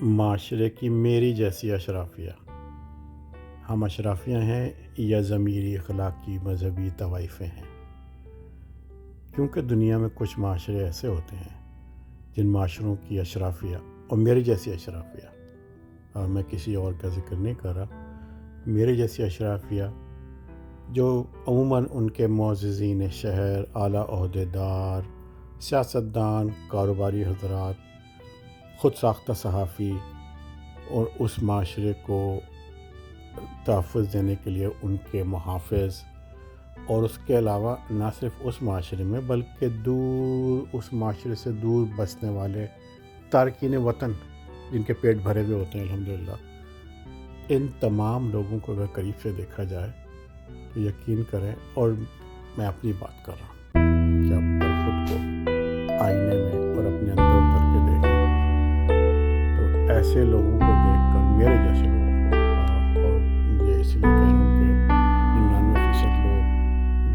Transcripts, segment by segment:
معاشرے کی میری جیسی اشرافیہ، ہم اشرافیہ ہیں یا ضمیری اخلاقی مذہبی طوائفیں ہیں؟ کیونکہ دنیا میں کچھ معاشرے ایسے ہوتے ہیں جن معاشروں کی اشرافیہ اور میری جیسی اشرافیہ، میں کسی اور کا ذکر نہیں کر رہا، میری جیسی اشرافیہ جو عموماً ان کے معززین شہر، اعلیٰ عہدیدار، سیاستدان، کاروباری حضرات، خود ساختہ صحافی اور اس معاشرے کو تحفظ دینے کے لیے ان کے محافظ، اور اس کے علاوہ نہ صرف اس معاشرے میں بلکہ دور اس معاشرے سے دور بسنے والے تارکین وطن جن کے پیٹ بھرے ہوئے ہوتے ہیں الحمدللہ، ان تمام لوگوں کو اگر قریب سے دیکھا جائے تو یقین کریں، اور میں اپنی بات کر رہا ہوں کہ آپ اگر خود کو آئینے میں اور اپنے اندر اتر کے دیکھیں تو ایسے لوگوں کو دیکھ کر میرے جیسے لوگوں کو، اور یہ اس لیے کہہ رہا ہوں کہ 99% لوگ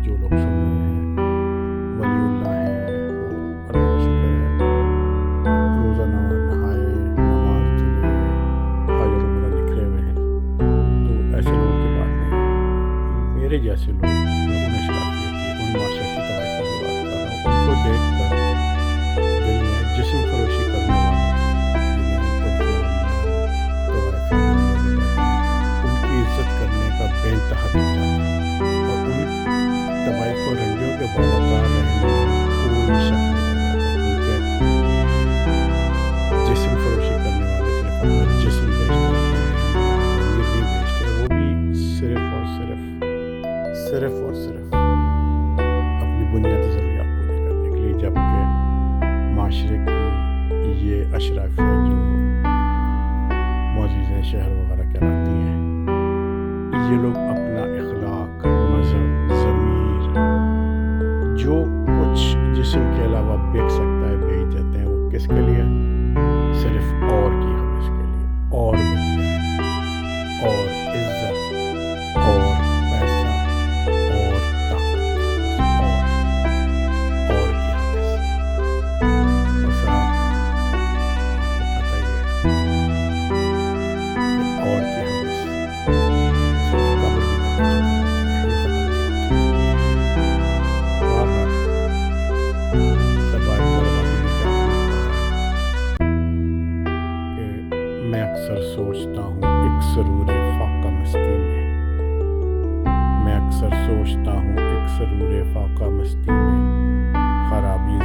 جو لوگ سن رہے ہیں ولی اللہ ہیں، وہ اللہ کا شکر ہے، روزانہ نہائے، نماز چلے، حج اور عمرہ نکھرے ہوئے ہیں، تو ایسے لوگوں کی بات نہیں ہے۔ میرے جیسے لوگ، میں ان اشرافیہ کی، ان معاشرتی طوائفوں کی بات کر رہا ہوں، ان کو دیکھ کر دل میں جسم فروشی کرنے والے ان کی عزت کرنے کا بے انتہا دل جاتا ہے، اور ان طوائف و رنجوں کے باوقار رہنے میں کوئی شک نہیں رہتا، کیونکہ جسم فروشی کرنے والے صرف اپنا جسم بیچتے ہیں، ضمیر نہیں بیچتے، وہ بھی صرف اور صرف اپنی بنیادی ضروریات پوری کرنے کے لیے، جبکہ معاشرے کی یہ اشرافیہ جو معززین شہر وغیرہ کہلاتی ہیں، یہ لوگ اپنا اخلاق، مذہب، ضمیر، جو کچھ جسم کے علاوہ بک سکتا ہے بیچ دیتے ہیں۔ وہ کس کے لیے؟ صرف اور کی حوث کے لیے، اور مل جائے، اور عزت، اور پیسہ، اور طاقت، اور کی حوث۔ اور ذرا آپ کو پتہ ہی ہے کہ اور کی حوث صرف قبر میں جا کے ختم ہوتی ہے، ختم نہیں ہوتی۔ سبائے قربانی میں کیا کہ میں اکثر سوچتا ہوں ایک سرور فاقہ مستی میں، میں اکثر سوچتا ہوں ایک سرور فاقہ مستی میں، خرابی